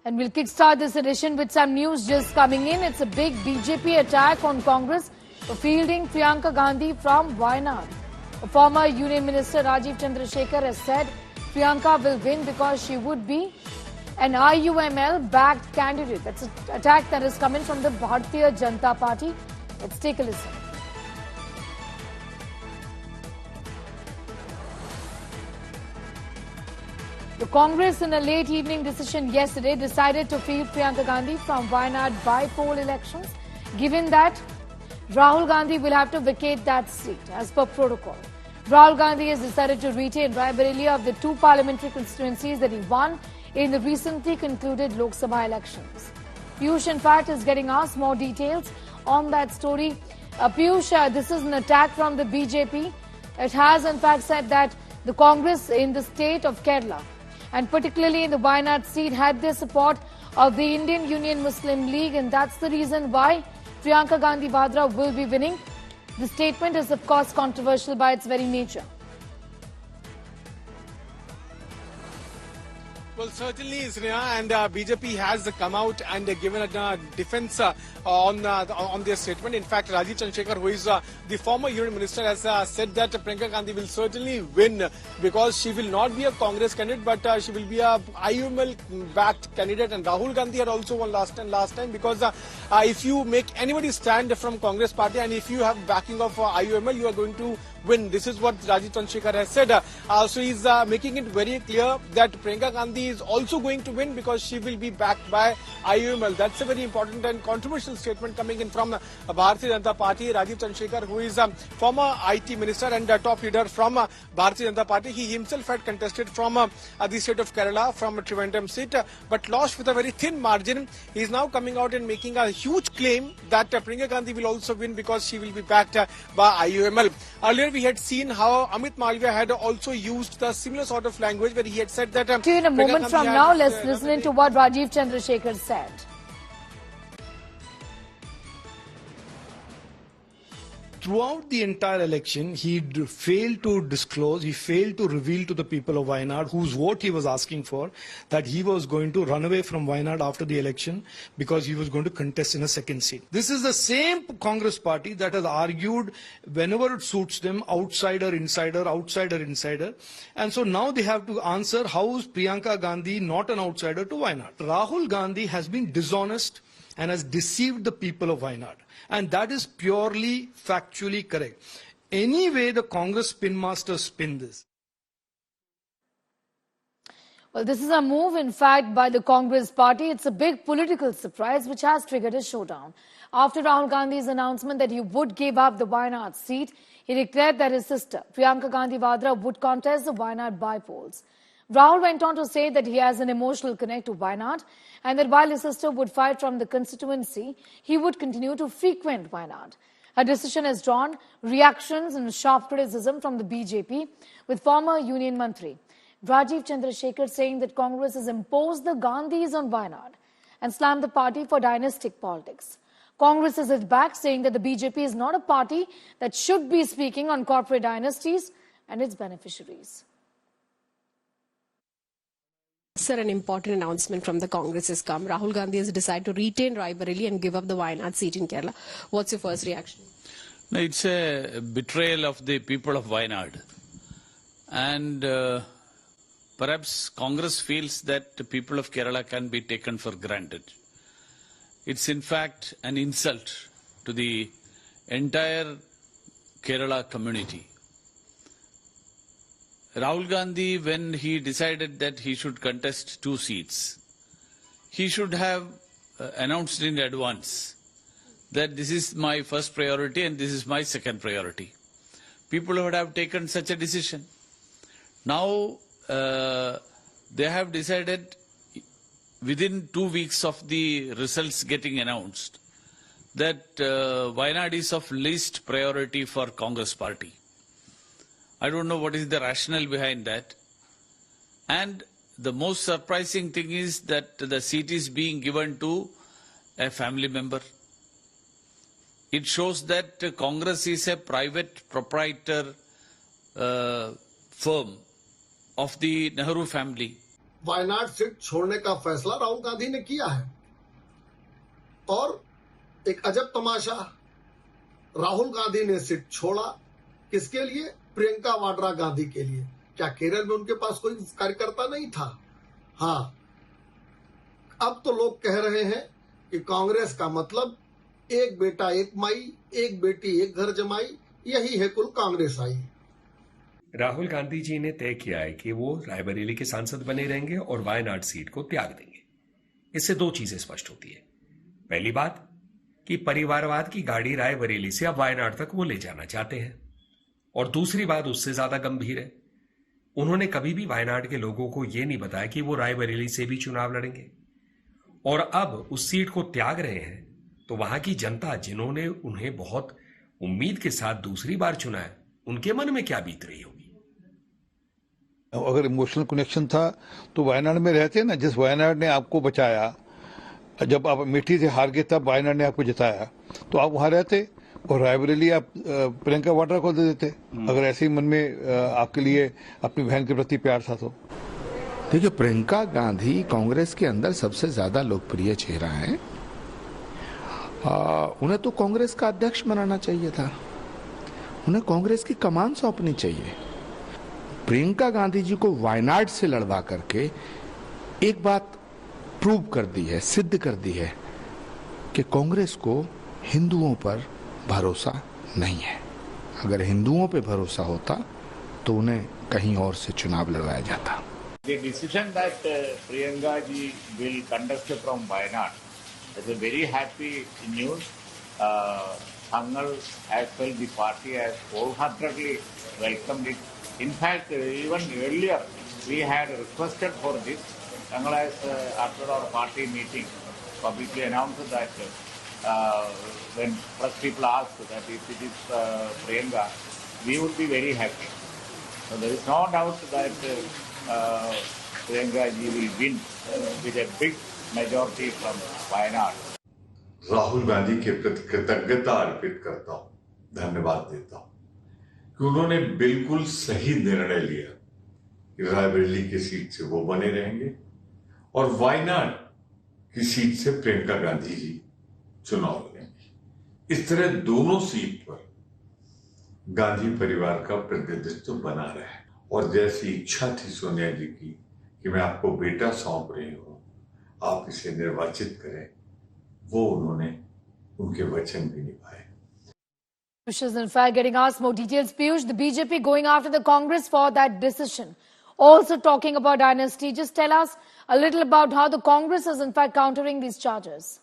And we'll kickstart this edition with some news just coming in. It's a big BJP attack on Congress for fielding Priyanka Gandhi from Wayanad. A former Union Minister Rajiv Chandrasekhar has said Priyanka will win because she would be an IUML-backed candidate. That's an attack that is coming from the Bharatiya Janata Party. Let's take a listen. The Congress, in a late evening decision yesterday, decided to field Priyanka Gandhi from Wayanad by-poll elections, given that Rahul Gandhi will have to vacate that seat as per protocol. Rahul Gandhi has decided to retain Raebareli of the two parliamentary constituencies that he won in the recently concluded Lok Sabha elections. Piyush, in fact, is getting asked more details on that story. Piyush, this is an attack from the BJP. It has, in fact, said that the Congress in the state of Kerala, and particularly in the Wayanad seat, had the support of the Indian Union Muslim League, and that's the reason why Priyanka Gandhi Vadra will be winning. The statement is, of course, controversial by its very nature. Well, certainly, Sneha, and BJP has come out and given a defense on their statement. In fact, Rajiv Chandrasekhar, who is the former Union Minister, has said that Priyanka Gandhi will certainly win because she will not be a Congress candidate, but she will be a IUML-backed candidate. And Rahul Gandhi had also won last time because if you make anybody stand from Congress party and if you have backing of IUML, you are going to win. This is what Rajiv Chandrasekhar has said. So he's making it very clear that Priyanka Gandhi is also going to win because she will be backed by IUML. That's a very important and controversial statement coming in from Bharatiya Janata Party. Rajiv Chandrasekhar, who is former IT minister and top leader from Bharatiya Janata Party, he himself had contested from the state of Kerala, from Trivandrum seat, but lost with a very thin margin. He is now coming out and making a huge claim that Priyanka Gandhi will also win because she will be backed by IUML. Earlier, we had seen how Amit Malviya had also used the similar sort of language where he had said that... In a moment from now, let's listen to what Rajiv Chandrasekhar said. Throughout the entire election, he failed to disclose, he failed to reveal to the people of Wayanad, whose vote he was asking for, that he was going to run away from Wayanad after the election because he was going to contest in a second seat. This is the same Congress party that has argued whenever it suits them, outsider, insider, outsider, insider. And so now they have to answer, how is Priyanka Gandhi not an outsider to Wayanad? Rahul Gandhi has been dishonest and has deceived the people of Wayanad. And that is purely factually correct. Any way the Congress spin masters spin this. Well, this is a move, in fact, by the Congress party. It's a big political surprise which has triggered a showdown. After Rahul Gandhi's announcement that he would give up the Wayanad seat, he declared that his sister, Priyanka Gandhi Vadra, would contest the Wayanad by-polls. Rahul went on to say that he has an emotional connect to Wayanad and that while his sister would fight from the constituency, he would continue to frequent Wayanad. Her decision has drawn reactions and sharp criticism from the BJP, with former Union Mantri Rajiv Chandrasekhar saying that Congress has imposed the Gandhis on Wayanad and slammed the party for dynastic politics. Congress has hit back, saying that the BJP is not a party that should be speaking on corporate dynasties and its beneficiaries. Sir, an important announcement from the Congress has come. Rahul Gandhi has decided to retain Raebareli and give up the Wayanad seat in Kerala. What's your first reaction? No, it's a betrayal of the people of Wayanad. And perhaps Congress feels that the people of Kerala can be taken for granted. It's in fact an insult to the entire Kerala community. Rahul Gandhi, when he decided that he should contest 2 seats, he should have announced in advance that this is my first priority and this is my second priority. People would have taken such a decision. Now they have decided within 2 weeks of the results getting announced that Wayanad is of least priority for Congress party. I don't know what is the rationale behind that. And the most surprising thing is that the seat is being given to a family member. It shows that Congress is a private proprietor firm of the Nehru family. Wayanad seat छोड़ने का फैसला राहुल गांधी ने किया है। और एक अजब तमाशा, राहुल गांधी ने सीट छोड़ा किसके लिए? प्रियंका वाड्रा गांधी के लिए। क्या केरल में उनके पास कोई कार्यकर्ता नहीं था? हाँ, अब तो लोग कह रहे हैं कि कांग्रेस का मतलब एक बेटा एक माई, एक बेटी एक घर जमाई, यही है कुल कांग्रेस आई। राहुल गांधी जी ने तय किया है कि वो रायबरेली के सांसद बने रहेंगे और वायनाड सीट को त्याग देंगे। इससे दो चीजें स्पष्ट होती है। पहली बात कि परिवारवाद की गाड़ी रायबरेली से अब वायनाड तक वो ले जाना चाहते हैं, और दूसरी बात उससे ज्यादा गंभीर है, उन्होंने कभी भी वायनाड के लोगों को यह नहीं बताया कि वो रायबरेली से भी चुनाव लड़ेंगे। और अब उस सीट को त्याग रहे हैं तो वहां की जनता, जिन्होंने उन्हें बहुत उम्मीद के साथ दूसरी बार चुना है, उनके मन में क्या बीत रही होगी? अगर इमोशनल कनेक्शन था तो वायनाड में रहते ना। जिस वायनाड ने आपको बचाया, जब आप अमेठी से हार गए तब वायनाड ने आपको जिताया, तो आप वहां रहते और रायबरेली आप प्रियंका वाड्रा को दे देते, अगर ऐसे ही मन में आपके लिए अपनी बहन के प्रति प्यार था तो। देखिए, प्रियंका गांधी कांग्रेस के अंदर सबसे ज्यादा लोकप्रिय चेहरा है। उन्हें तो कांग्रेस का अध्यक्ष बनाना चाहिए था, उन्हें कांग्रेस की कमान सौंपनी चाहिए। प्रियंका गांधी जी को वायनाड से लड़वा करके एक बात प्रूव कर दी है, सिद्ध कर दी है कि कांग्रेस को हिंदुओं पर भरोसा नहीं है। अगर हिंदुओं पे भरोसा होता तो उन्हें कहीं और से चुनाव लड़वाया जाता। The decision that Priyanka ji will contest from Wayanad is a very happy news. Thangal as well, the party has wholeheartedly welcomed it. In fact, even earlier we had requested for this. Thangal has, after our party meeting, publicly announced that when press people asked that if it is Priyanka, we would be very happy. So there is no doubt that Priyanka ji will win with a big majority from Wayanad. Rahul Gandhi के प्रति कृतज्ञता अर्पित करता हूं, धन्यवाद देता हूं कि उन्होंने बिल्कुल सही निर्णय लिया कि रायबरेली की सीट से वो बने रहेंगे और वायनाड की सीट से प्रियंका गांधी जी चुनाव लड़ेंगी। इस तरह दोनों सीट पर गांधी परिवार का प्रतिनिधित्व बना रहे, और जैसी इच्छा थी सोनिया जी की कि मैं आपको बेटा सौंप रही हूं, आप इसे निर्वाचित करें, वो उन्होंने उनके वचन भी निभाए। Piyush is in fact getting asked more details. Piyush, the BJP going after the Congress for that decision. Also talking about dynasty. Just tell us a little about how the Congress is in fact countering these charges.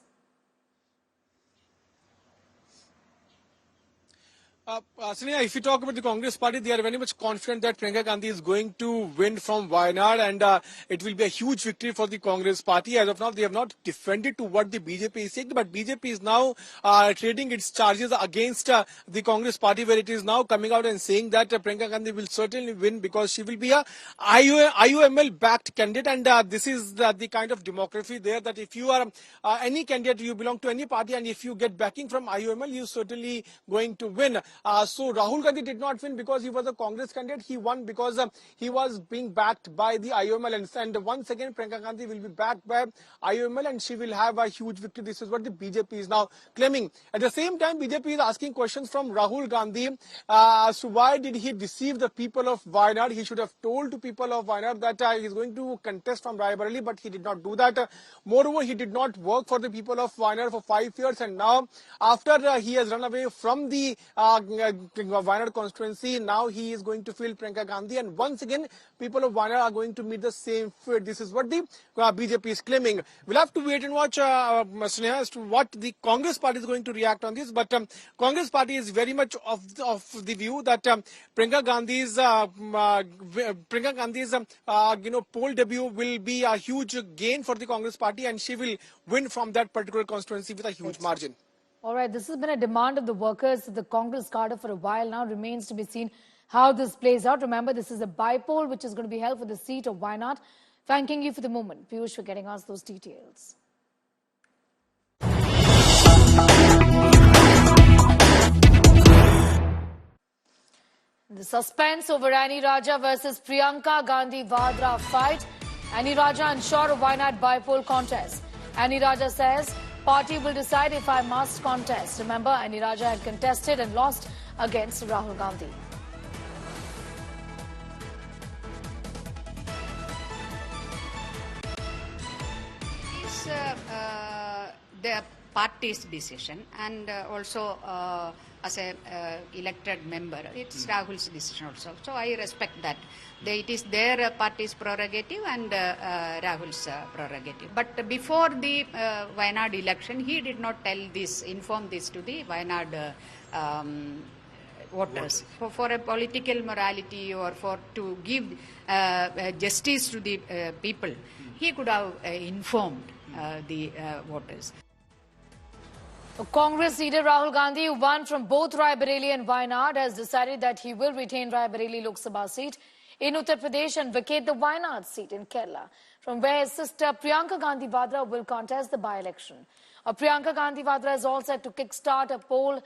Sneha, if you talk about the Congress party, they are very much confident that Priyanka Gandhi is going to win from Wayanad, and it will be a huge victory for the Congress party. As of now, they have not defended to what the BJP is saying, but BJP is now trading its charges against the Congress party, where it is now coming out and saying that Priyanka Gandhi will certainly win because she will be a IUML-backed candidate, and this is the kind of democracy there, that if you are any candidate, you belong to any party, and if you get backing from IUML, you certainly going to win. So Rahul Gandhi did not win because he was a Congress candidate. He won because he was being backed by the IUML. And once again, Priyanka Gandhi will be backed by IUML and she will have a huge victory. This is what the BJP is now claiming. At the same time, BJP is asking questions from Rahul Gandhi. So why did he deceive the people of Wayanad? He should have told to people of Wayanad that he is going to contest from Raebareli, but he did not do that. Moreover, he did not work for the people of Wayanad for 5 years, and now after he has run away from the Wayanad constituency, now he is going to field Priyanka Gandhi, and once again people of Wayanad are going to meet the same fate. This is what the BJP is claiming. We'll have to wait and watch, Sneha, as to what the Congress party is going to react on this, but Congress party is very much of the view that Priyanka Gandhi's poll debut will be a huge gain for the Congress party, and she will win from that particular constituency with a huge margin. All right, this has been a demand of the workers of the Congress cadre for a while now. Remains to be seen how this plays out. Remember, this is a by-poll which is going to be held for the seat of Wayanad. Thanking you for the moment, Piyush, for getting us those details. The suspense over Rani Raja versus Priyanka Gandhi Vadra fight Annie Raja unsure of Wayanad by-poll contest. Annie Raja says party will decide if I must contest. Remember, Annie Raja had contested and lost against Rahul Gandhi. It's the party's decision, and also as a elected member, it's Rahul's decision also. So I respect that. It is their party's prerogative and Rahul's prerogative. But before the Wayanad election, he did not inform this to the Wayanad voters. For a political morality or to give justice to the people, he could have informed the voters. Congress leader Rahul Gandhi, who won from both Raebareli and Wayanad, has decided that he will retain Raebareli Lok Sabha seat in Uttar Pradesh and vacate the Wayanad seat in Kerala, from where his sister Priyanka Gandhi Vadra will contest the by-election. Priyanka Gandhi Vadra is all set to kickstart her poll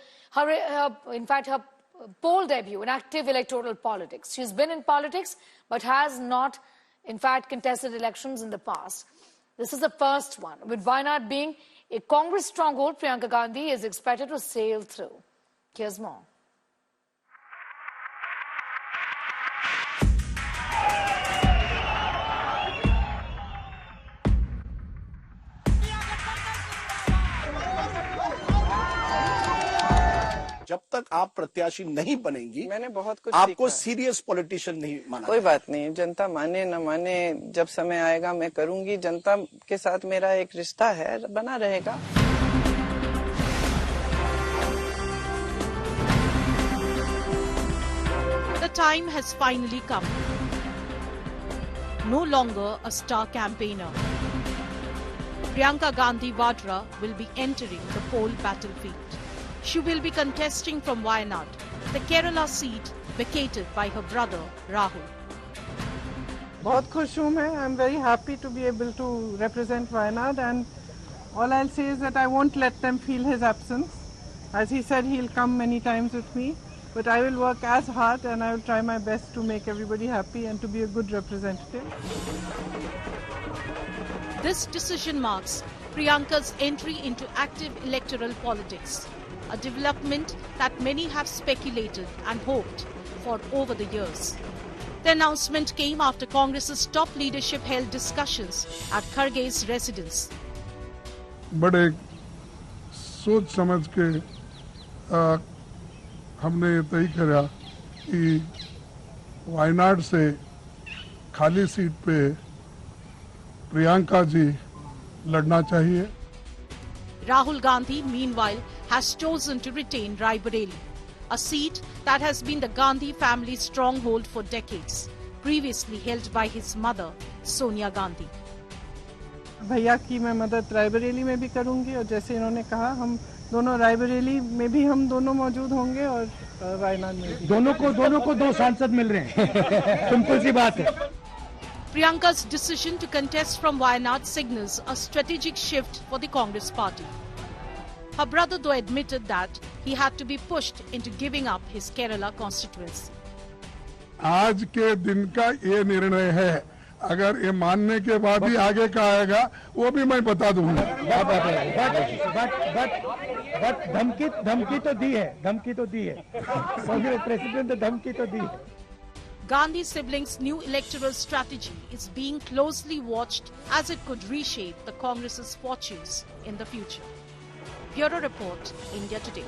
debut in active electoral politics. She's been in politics but has not, in fact, contested elections in the past. This is the first one. With Wayanad being a Congress stronghold, Priyanka Gandhi is expected to sail through. Here's more. जब तक आप प्रत्याशी नहीं बनेंगी, मैंने बहुत कुछ आपको सीरियस पॉलिटिशियन नहीं माना। कोई बात नहीं, जनता माने न माने, जब समय आएगा मैं करूंगी। जनता के साथ मेरा एक रिश्ता है, बना रहेगा। The time has finally come. No longer a star campaigner, Priyanka Gandhi Vadra will be entering the poll battlefield. She will be contesting from Wayanad, the Kerala seat vacated by her brother Rahul. बहुत खुश हूँ मैं. I'm very happy to be able to represent Wayanad, and all I'll say is that I won't let them feel his absence. As he said, he'll come many times with me, but I will work as hard and I will try my best to make everybody happy and to be a good representative. This decision marks Priyanka's entry into active electoral politics, a development that many have speculated and hoped for over the years. The announcement came after Congress's top leadership held discussions at Kharge's residence. बड़े सोच समझ के हमने ये तय किया कि वायनाड से खाली सीट पे प्रियंका जी लड़ना चाहिए. Rahul Gandhi, meanwhile, has chosen to retain Raebareli, a seat that has been the Gandhi family's stronghold for decades, previously held by his mother, Sonia Gandhi. भैया की मैं मदद रायबरेली में भी करूंगी, और जैसे इन्होंने कहा, हम दोनों रायबरेली में भी हम दोनों मौजूद होंगे और वायनाड में भी. दोनों को दो सांसद मिल रहे हैं. सिंपल सी बात है. Priyanka's decision to contest from Wayanad signals a strategic shift for the Congress party. Her brother, though, admitted that he had to be pushed into giving up his Kerala constituency. आज के दिन का ये निर्णय है. अगर ये मानने के बाद ही आगे का आएगा, वो भी मैं बता दूंगा. बट धमकी तो दी है. प्रेसिडेंट ने धमकी तो दी है. Gandhi siblings' new electoral strategy is being closely watched as it could reshape the Congress's fortunes in the future. Bureau Report, India Today.